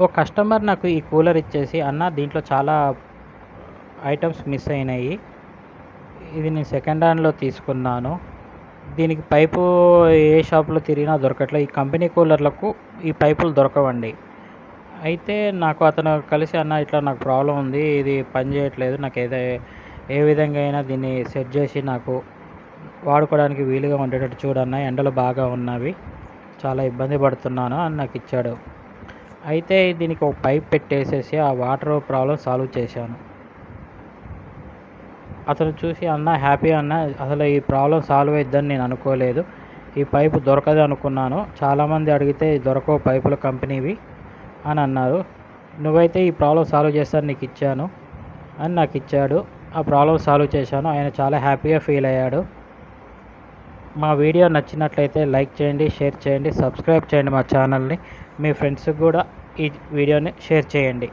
ఓ customer నాకు ఈ cooler ఇచ్చేసి, "అన్న దీంట్లో చాలా ఐటమ్స్ మిస్ అయినాయి. ఇది నేను సెకండ్ హ్యాండ్‌లో తీసుకున్నాను. దీనికి పైపు ఏ షాప్‌లో తిరిగినా దొరకట్లే. ఈ కంపెనీ కూలర్‌లకు ఈ పైపులు దొరకవండి." అయితే నాకు అతను కలిసి, "అన్న ఇట్లా నాకు ప్రాబ్లమ్ ఉంది. ఇది పని చేయట్లేదు. నాకు ఏ విధంగా అయినా దీన్ని సెట్ చేసి నాకు వాడుకోవడానికి వీలుగా ఉండేటట్టు చూడన్న. ఎండలు బాగా ఉన్నవి. చాలా ఇబ్బంది పడుతున్నాను" అని నాకు ఇచ్చాడు. అయితే దీనికి ఒక పైప్ పెట్టేసేసి ఆ వాటర్ ప్రాబ్లమ్ సాల్వ్ చేశాను. అతను చూసి, "అన్న హ్యాపీ అన్న, అసలు ఈ ప్రాబ్లమ్ సాల్వ్ అయిద్దని నేను అనుకోలేదు. ఈ పైపు దొరకదు అనుకున్నాను. చాలామంది అడిగితే దొరకవు పైపుల కంపెనీవి" అని అన్నారు. "నువ్వైతే ఈ ప్రాబ్లమ్ సాల్వ్ చేస్తాను నీకు ఇచ్చాను" అని నాకు ఇచ్చాడు. ఆ ప్రాబ్లమ్ సాల్వ్ చేశాను. ఆయన చాలా హ్యాపీగా ఫీల్ అయ్యాడు. మా వీడియో నచ్చినట్లయితే లైక్ చేయండి, షేర్ చేయండి, సబ్స్క్రైబ్ చేయండి మా ఛానల్ని. మీ ఫ్రెండ్స్కి కూడా ఈ వీడియోని షేర్ చేయండి.